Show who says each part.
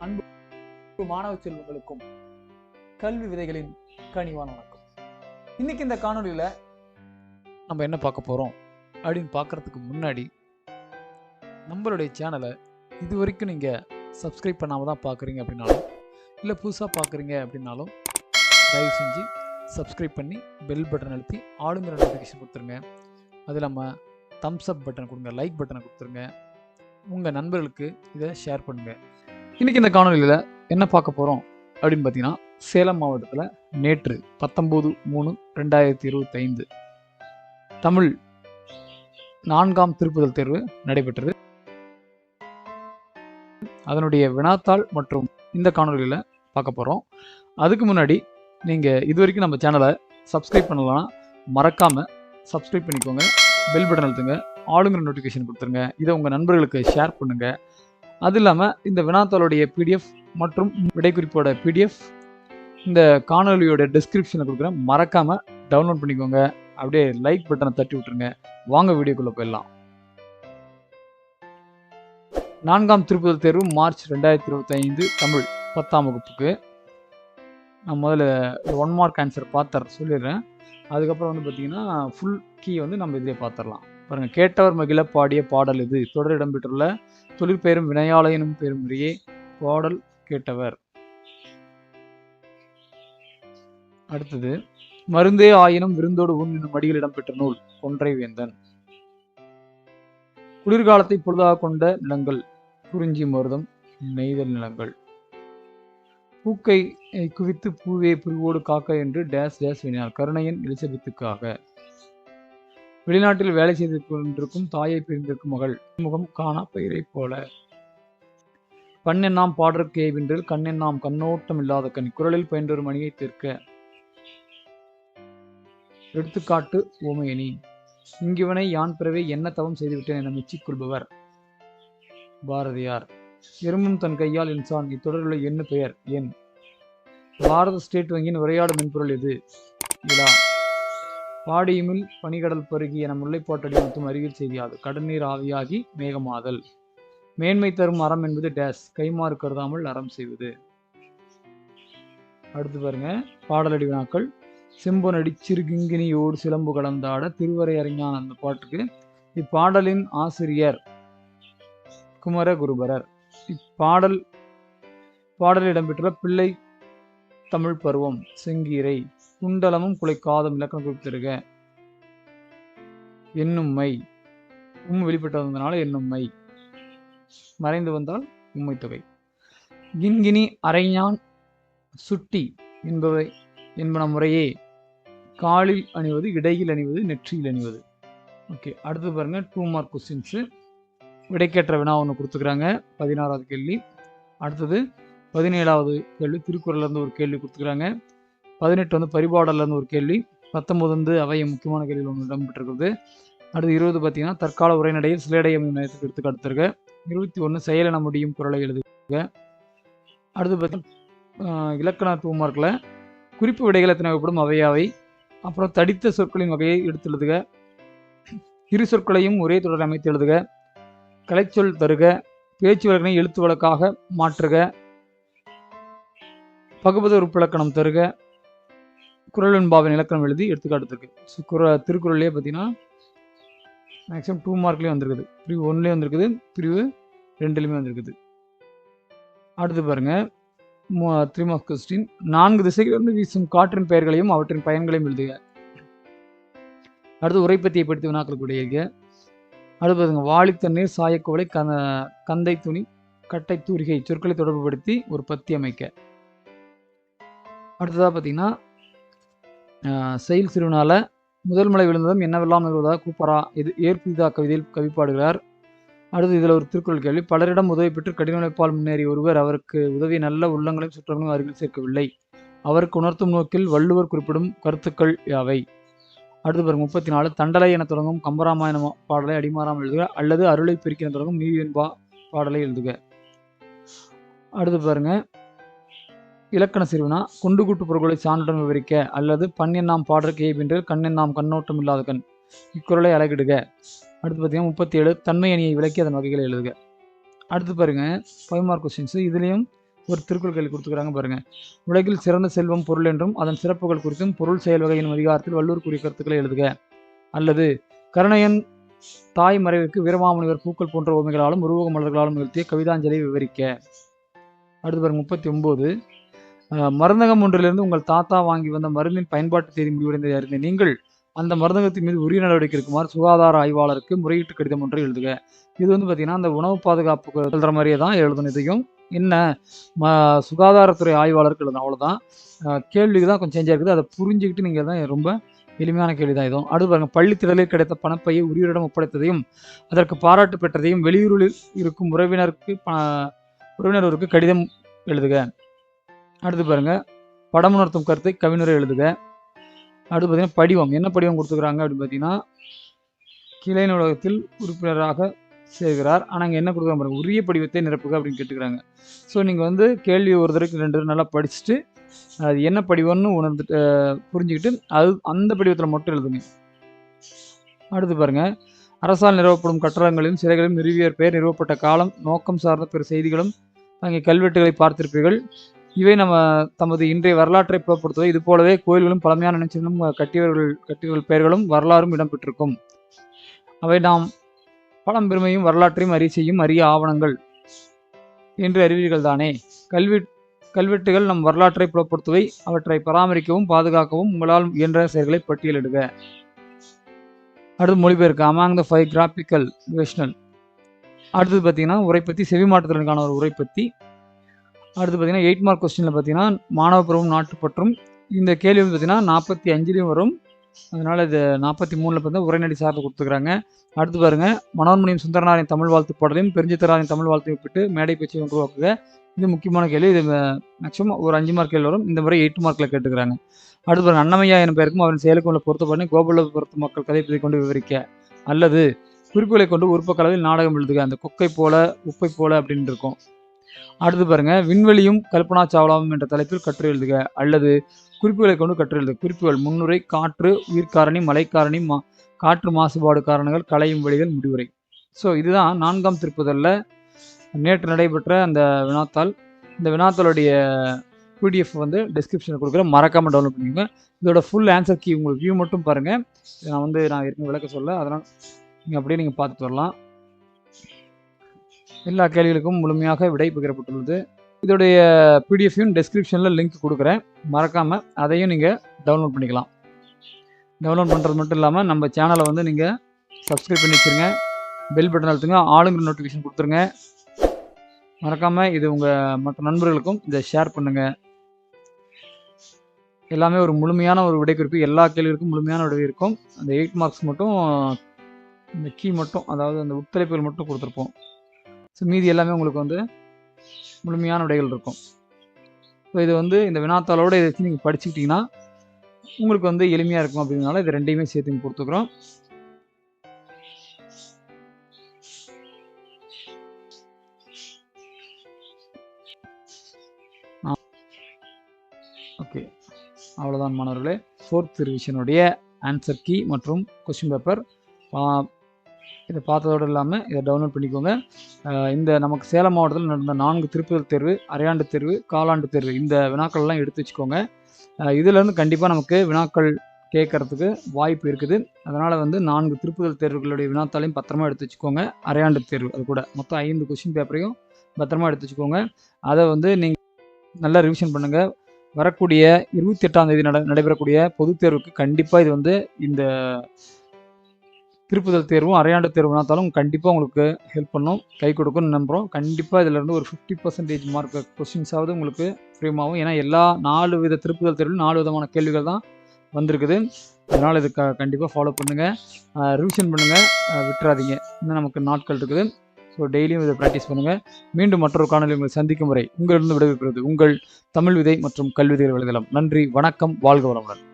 Speaker 1: அன்பு மாணவ செல்வங்களுக்கும் கல்வி விதைகளின் கனிவான வணக்கம். இன்னைக்கு இந்த காணொலியில நம்ம என்ன பார்க்க போறோம் அப்படின்னு பார்க்கறதுக்கு முன்னாடி நம்மளுடைய சேனலை இது வரைக்கும் நீங்க சப்ஸ்கிரைப் பண்ணாம தான் பார்க்குறீங்க அப்படின்னாலும் இல்லை புதுசாக பார்க்குறீங்க அப்படின்னாலும் தயவு செஞ்சு சப்ஸ்கிரைப் பண்ணி பெல் பட்டன் அழுத்தி ஆளுங்கிற நோட்டிஃபிகேஷன் கொடுத்துருங்க. அது இல்லாமல் தம்ஸ் அப் பட்டன் கொடுங்க, லைக் பட்டனை கொடுத்துருங்க, உங்கள் நண்பர்களுக்கு இதை ஷேர் பண்ணுங்கள். இன்றைக்கி இந்த காணொலியில் என்ன பார்க்க போகிறோம் அப்படின்னு பார்த்தீங்கன்னா, சேலம் மாவட்டத்தில் நேற்று 19/3/2025 தமிழ் 4ஆம் திருப்புதல் தேர்வு நடைபெற்றது. அதனுடைய வினாத்தாள் மற்றும் இந்த காணொலியில் பார்க்க போகிறோம். அதுக்கு முன்னாடி நீங்கள் இது வரைக்கும் நம்ம சேனலை சப்ஸ்கிரைப் பண்ணலாம், மறக்காமல் சப்ஸ்கிரைப் பண்ணிக்கோங்க, பெல் பட்டன் அழுத்துங்க, ஆளுங்கிற நோட்டிஃபிகேஷன் கொடுத்துருங்க, இதை உங்கள் நண்பர்களுக்கு ஷேர் பண்ணுங்கள். அது இல்லாமல் இந்த வினாத்தாளுடைய பிடிஎஃப் மற்றும் விடைக்குறிப்போட பிடிஎஃப் இந்த காணொலியோட டிஸ்கிரிப்ஷனில் கொடுக்குறேன், மறக்காமல் டவுன்லோட் பண்ணிக்கோங்க. அப்படியே லைக் பட்டனை தட்டி விட்டுருங்க. வாங்க வீடியோக்குள்ளே போயிடலாம். 4ஆம் திருப்புதல் தேர்வு மார்ச் 2025 தமிழ் 10ஆம் வகுப்புக்கு. நான் முதல்ல 1 மார்க் ஆன்சர் சொல்லிடுறேன். அதுக்கப்புறம் வந்து பார்த்தீங்கன்னா ஃபுல் கீ வந்து நம்ம இதிலே பார்த்துடலாம். பாருங்கள், கேட்டவர் மகிழ பாடிய பாடல் இது. தொடர் இடம்பெற்றுள்ள தொழிற்பெயரும் வினையாளையனும் பெரும் முறையே பாடல் கேட்டவர். அடுத்தது, மருந்தே ஆயினும் விருந்தோடு ஊன் என்னும் மடியில் இடம்பெற்ற நூல் கொன்றை வேந்தன். குளிர்காலத்தை பொழுதாக கொண்ட நிலங்கள் குறிஞ்சி மருதம் நெய்தல் நிலங்கள். பூக்கை குவித்து பூவே புரிவோடு காக்க என்று டேஸ் டேஸ் வினார் கருணையன் எலிசபெத்துக்காக. வெளிநாட்டில் வேலை செய்து கொண்டிருக்கும் தாயை பிரிந்திருக்கும் மகள் முகம் காணா பயிரை போல. பண்ணெண்ணாம் பாடற்கு ஏவென்றில் கண்ணெண்ணாம் கண்ணோட்டம் இல்லாத கண் குரலில் பயின்றொரு மணியை தீர்க்க. எடுத்துக்காட்டு ஓமையணி. இங்கிவனை யான் பிறவே என்ன தவம் செய்துவிட்டேன் என மெச்சிக்கொள்பவர் பாரதியார். எறும்பும் தன் கையால் இன்சான். இத்தொடருள்ள எண்ணு பெயர் எண். பாரத ஸ்டேட் வங்கியின் உரையாடு மென்பொருள் எது? இலா. பாடியுமில் பனிகடல் பருகி என முல்லைப்பாட்டடி மற்றும் அறிவியல் செய்தியாது. கடல்நீர் ஆவியாகி மேகமாதல். மேன்மை தரும் அறம் என்பது டேஸ் கைமாறு கருதாமல் அறம் செய்வது. அடுத்து பாருங்க, பாடலடி வினாக்கள். செம்பொனடி சிறுகிங்கினியோடு சிலம்பு கலந்தாட திருவரை அறிஞான். அந்த பாட்டுக்கு இப்பாடலின் ஆசிரியர் குமரகுருபரர். பாடலில் இடம்பெற்றுள்ள பிள்ளை தமிழ் பருவம் செங்கீரை. குண்டலமும் குலைக்காதும் இலக்கணம் குறிப்பிட்டிருக்க. என்னும் மை வெளிப்பட்டு வந்ததுனால என்னும் மை, மறைந்து வந்தால் உண்மை தொகை. கிண்கிணி அரைஞான் சுட்டி என்பன முறையே காலில் அணிவது, இடையில் அணிவது, நெற்றியில் அணிவது. ஓகே, அடுத்து பாருங்க 2 மார்க் கொஸ்டின்ஸு. விடைக்கேற்ற வினா ஒன்று கொடுத்துக்கிறாங்க, 16வது கேள்வி. அடுத்தது 17வது கேள்வி திருக்குறள்லேருந்து ஒரு கேள்வி கொடுத்துக்கிறாங்க. 18 வந்து பரிபாடல்லேருந்து ஒரு கேள்வி. 19 வந்து அவைய முக்கியமான கேள்விகள் ஒன்று இடம்பெற்றிருக்குது. அடுத்து 20 பார்த்தீங்கன்னா தற்கால உரைநடையில் சிலையடை அமையும் நேரத்துக்கு எடுத்துக்காட்டுருக்க. 21 செயலென முடியும் குறளை எழுதுக. அடுத்து பார்த்தீங்கன்னா இலக்கண 2 மார்க்கில் குறிப்பு விடைகள் எத்தனை வகைப்படும் அவையாவை. அப்புறம் தடித்த சொற்களின் வகையை எடுத்து எழுதுக. இரு சொற்களையும் ஒரே தொடர் அமைத்து எழுதுக. கலைச்சொல் தருக. பேச்சு வழக்கினை எழுத்து வழக்காக மாற்றுக. பகுபத உறுப்பிலக்கணம் தருக. குறள் வெண்பாவின் இலக்கணம் எழுதி எடுத்துக்காட்டுருக்கு. திருக்குறள்லேயே பார்த்தீங்கன்னா மேக்ஸிமம் 2 மார்க்லேயும் வந்திருக்குது. பிரிவு 1லேயும் வந்திருக்குது, பிரிவு 2லேயுமே வந்திருக்குது. அடுத்து பாருங்க 3 மார்க் கொஸ்டின். 4 திசைகளிலிருந்து வீசும் காற்றின் பெயர்களையும் அவற்றின் பயன்களையும் எழுதுக. அடுத்து உரைப்பத்தியை படித்து வினாக்களுக்கு விடையளிக்க. அடுத்து பாருங்க, வாளித்தண்ணீர் சாயக்குவளை கந்தை துணி கட்டை தூரிகை சொற்களை தொடர்பு படுத்தி ஒரு பத்தி அமைக்க. அடுத்ததாக பார்த்தீங்கன்னா செயல் சிறுவனால முதல் மலை விழுந்ததும் என்னவெல்லாம் நிகழ்வதாக கூப்பரா இது ஏற்புதா கவிதையில் கவிப்பாடுகிறார். அடுத்து இதில் ஒரு திருக்குறள் கேள்வி. பலரிடம் உதவி பெற்று கடின உழைப்பால் முன்னேறிய ஒருவர் அவருக்கு உதவி நல்ல உள்ளங்களையும் சுற்றங்களையும் அருகில் சேர்க்கவில்லை. அவருக்கு உணர்த்தும் நோக்கில் வள்ளுவர் குறிப்பிடும் கருத்துக்கள் யாவை? அடுத்து பாருங்க 34 தண்டலை என தொடங்கும் கம்பராமாயண பாடலை அடிமாறாமல் எழுதுக அல்லது அருளை பெருக்கி என தொடங்கும் நீதி என்பா பாடலை எழுதுக. அடுத்து பாருங்க இலக்கண சிறுவனா கொண்டு கூட்டு பொருட்களை சான்றுடன் விவரிக்க அல்லது பண்ணெண்ணாம் பாடற்கு ஏவென்றில் கண்ணெண்ணாம் கண்ணோட்டம் இல்லாத கண் இக்குறளை அழகிடுக. அடுத்து பார்த்தீங்கன்னா 37 தன்மை அணியை விளக்கி அதன் வகைகளை எழுதுக. அடுத்து பாருங்க 5 மார்க் கொஸ்டின்ஸ். இதுலேயும் ஒரு திருக்குறள் கேள்வி கொடுத்துக்கிறாங்க பாருங்க. உலகில் சிறந்த செல்வம் பொருள் என்றும் அதன் சிறப்புகள் குறித்தும் பொருள் செயல் வகையின் அதிகாரத்தில் வள்ளுவர் கூறிய கருத்துக்களை எழுதுக. அல்லது கருணையன் தாய் மறைவுக்கு வீரமாமுனிவர் பூக்கள் போன்ற உண்மைகளாலும் உருவக மலர்களாலும் நிகழ்த்திய கவிதாஞ்சலியை விவரிக்க. அடுத்து பாருங்க 39. மருந்தகம் ஒன்றிலிருந்து உங்கள் தாத்தா வாங்கி வந்த மருந்தின் பயன்பாட்டு தேதி முடிவடைந்ததை அறிந்த நீங்கள் அந்த மருந்தகத்தின் மீது உரிய நடவடிக்கை இருக்குமாறு சுகாதார ஆய்வாளருக்கு முறையீட்டு கடிதம் ஒன்றை எழுதுக. இது வந்து பார்த்தீங்கன்னா அந்த உணவு பாதுகாப்புக்கு எழுதுற மாதிரியே தான் எழுதணும். இதையும் என்ன சுகாதாரத்துறை ஆய்வாளருக்கு எழுதணும், அவ்வளோதான். கேள்விக்கு தான் கொஞ்சம் சேஞ்சாக இருக்குது, அதை புரிஞ்சுக்கிட்டு நீங்கள் தான் ரொம்ப எளிமையான கேள்வி தான் இதுவும். அடுத்து பாருங்க, பள்ளித்திடலில் கிடைத்த பணப்பையை உரியரிடம் ஒப்படைத்ததையும் அதற்கு பாராட்டு பெற்றதையும் வெளியூரில் இருக்கும் உறவினருக்கு கடிதம் எழுதுக. அடுத்து பாருங்க, படமுணர்த்தும் கருத்தை கவிஞரை எழுதுக. அடுத்து பார்த்தீங்கன்னா படிவம், என்ன படிவம் கொடுத்துக்கிறாங்க அப்படின்னு பார்த்தீங்கன்னா கிளை நூலகத்தில் உறுப்பினராக சேர்கிறார். ஆனால் இங்கே என்ன கொடுக்குறாங்க பாருங்க, உரிய படிவத்தை நிரப்புக அப்படின்னு கேட்டுக்கிறாங்க. ஸோ நீங்கள் வந்து கேள்வி ஒரு தடவைக்கு 2 தடவை நல்லா படிச்சுட்டு அது என்ன படிவம்னு உணர்ந்துட்டு புரிஞ்சுக்கிட்டு அந்த படிவத்தில் மட்டும் எழுதுங்க. அடுத்து பாருங்க, அரசால் நிறுவப்படும் கட்டடங்களிலும் சிலைகளிலும் நிறுவியர் பெயர், நிறுவப்பட்ட காலம், நோக்கம் சார்ந்த பிற செய்திகளும் அங்கே கல்வெட்டுகளை பார்த்திருப்பீர்கள். இவை நம்ம தமது இன்றைய வரலாற்றை புலப்படுத்துவது. இது போலவே கோயில்களும் பழமையான நினைச்சுகளும் கட்டியவர்கள் பெயர்களும் வரலாறும் இடம்பெற்றிருக்கும். அவை நாம் பழம்பெருமையும் வரலாற்றையும் செய்யும் அரிய ஆவணங்கள் என்று அறிவீர்கள் தானே. கல்வெட்டுகள் நம் வரலாற்றை புலப்படுத்துவை. அவற்றை பராமரிக்கவும் பாதுகாக்கவும் உங்களால் இயன்ற செயல்களை பட்டியலிடுக. அடுத்து மொழிபெயர்க்க. அமாங் த 5 கிராபிக்கல் வெஷனல். அடுத்தது பார்த்தீங்கன்னா உரைப்பத்தி, செவிமாற்றத்திற்கான ஒரு உரைப்பத்தி. அடுத்து பார்த்தீங்கன்னா 8 மார்க் கொஸ்டினில் பார்த்தீங்கன்னா மாணவ பருவம் நாட்டுப்பற்றும். இந்த கேள்வி வந்து பார்த்தீங்கன்னா 45லையும் வரும். அதனால் இது 43ல் பார்த்தா உரைநடை சார்ந்து கொடுத்துக்கிறாங்க. அடுத்து பாருங்கள், மனோன்மணியும் சுந்தரனாரின் தமிழ் வாழ்த்து பாடலையும் பெருஞ்சித்தராரின் தமிழ் வாழ்த்தை ஒப்பிட்டு மேடை பேச்சை உருவாக்குக. இது முக்கியமான கேள்வி. இது மேக்ஸிமம் ஒரு 5 மார்க் கேள்வி வரும். இந்த முறை 8 மார்க்கில் கேட்டுக்கிறாங்க. அடுத்து பாருங்கள், அன்னமையா எனும் பெயருக்கும் அவரின் செயலுக்கும் உள்ள பொருத்தப்படி கோபுலபுரத்து மக்கள் கதைப்பதை கொண்டு விவரிக்க. அல்லது குறிப்புகளை கொண்டு உருப்பக்கலவில் நாடகம் எழுதுக. அந்த கொக்கை போல உப்பை போல அப்படின்னு இருக்கும். அடுத்து பாருங்க, விண்வெளியும் கல்பனா சாவ்லாவும் என்ற தலைப்பில் கட்டுரை எழுதுக. அல்லது குறிப்புகளை கொண்டு கட்டுரை எழுதுக. குறிப்புகள்: முன்னுரை, காற்று, உயிர்காரணி, மலைக்காரணி, காற்று மாசுபாடு காரணங்கள், களையும் வழிகள், முடிவுரை. ஸோ இதுதான் 4ஆம் திருப்புதலில் நேற்று நடைபெற்ற அந்த வினாத்தாள். இந்த வினாத்தாளுடைய PDF வந்து டிஸ்கிரிப்ஷனில் கொடுக்குறேன், மறக்காமல் டவுன்லோட் பண்ணிக்கோங்க. இதோட ஃபுல் ஆன்சர் கீ உங்களுக்கு வியூ மட்டும் பாருங்கள். நான் ஏற்கனவே விளக்க சொல்ல, அதனால் நீங்கள் அப்படியே நீங்கள் பார்த்துட்டு வரலாம். எல்லா கேள்விகளுக்கும் முழுமையாக விடை பகிரப்பட்டுள்ளது. இதோடைய PDFையும் டிஸ்கிரிப்ஷனில் லிங்க் கொடுக்குறேன், மறக்காமல் அதையும் நீங்கள் டவுன்லோட் பண்ணிக்கலாம். டவுன்லோட் பண்ணுறது மட்டும் இல்லாமல் நம்ம சேனலை வந்து நீங்கள் சப்ஸ்கிரைப் பண்ணி வச்சுருங்க, பெல் பட்டன் அழுத்துங்க, ஆளுங்கிற நோட்டிஃபிகேஷன் கொடுத்துருங்க. மறக்காமல் இது உங்கள் மற்ற நண்பர்களுக்கும் இதை ஷேர் பண்ணுங்கள். எல்லாமே ஒரு முழுமையான ஒரு விடை குறிப்பு, எல்லா கேள்விகளுக்கும் முழுமையான விடை இருக்கும். அந்த 8 மார்க்ஸ் மட்டும் இந்த கீ மட்டும், அதாவது அந்த உட்தலைப்புகள் மட்டும் கொடுத்துருப்போம். ஸோ மீதி எல்லாமே உங்களுக்கு வந்து முழுமையான விடைகள் இருக்கும். ஸோ இது வந்து இந்த வினாத்தாளோடு இதை வச்சு நீங்கள் படிச்சுக்கிட்டிங்கன்னா உங்களுக்கு வந்து எளிமையாக இருக்கும். அப்படிங்கிறனால இது 2யுமே சேர்த்து கொடுத்துக்கிறோம். ஓகே, அவ்வளோதான் மாணவர்களே. 4th ரிவிஷனுடைய ஆன்சர் கீ மற்றும் கொஸ்டின் பேப்பர் இதை பார்த்ததோடு இல்லாமல் இதை டவுன்லோட் பண்ணிக்கோங்க. இந்த நமக்கு சேலம் மாவட்டத்தில் நடந்த 4 திருப்புதல் தேர்வு, அரையாண்டு தேர்வு, காலாண்டு தேர்வு, இந்த வினாக்கள்லாம் எடுத்து வச்சுக்கோங்க. இதிலேருந்து கண்டிப்பாக நமக்கு வினாக்கள் கேட்கறதுக்கு வாய்ப்பு இருக்குது. அதனால் வந்து 4 திருப்புதல் தேர்வுகளுடைய வினாத்தாளையும் பத்திரமா எடுத்து வச்சுக்கோங்க. அரையாண்டு தேர்வு அது கூட மொத்தம் 5 கொஸ்டின் பேப்பரையும் பத்திரமா எடுத்து வச்சுக்கோங்க. அதை வந்து நீங்கள் நல்லா ரிவிஷன் பண்ணுங்கள். வரக்கூடிய 28ஆம் தேதி நடைபெறக்கூடிய பொதுத் தேர்வுக்கு கண்டிப்பாக இது வந்து இந்த திருப்புதல் தேர்வும் அரையாண்டு தேர்வு வினாத்தாலும் கண்டிப்பாக உங்களுக்கு ஹெல்ப் பண்ணும், கை கொடுக்கும்னு நம்புகிறோம். கண்டிப்பாக இதிலேருந்து ஒரு 50% மார்க் கொஸ்டின்ஸாவது உங்களுக்கு ஃப்ரீமாகும். ஏன்னா எல்லா 4 வித திருப்புதல் தேர்வில் 4 விதமான கேள்விகள் தான் வந்திருக்குது. அதனால் இது கண்டிப்பாக ஃபாலோ பண்ணுங்கள், ரிவிஷன் பண்ணுங்கள், விட்டுறாதீங்க. இன்னும் நமக்கு நாட்கள் இருக்குது. ஸோ டெய்லியும் இதை ப்ராக்டிஸ் பண்ணுங்கள். மீண்டும் மற்றொரு காணொலி உங்களை சந்திக்கும் வரை உங்களிடம் விடைபெறுவது உங்கள் தமிழ் விதை மற்றும் கல்விதை வலைதளம். நன்றி, வணக்கம், வாழ்க வளமுடன்.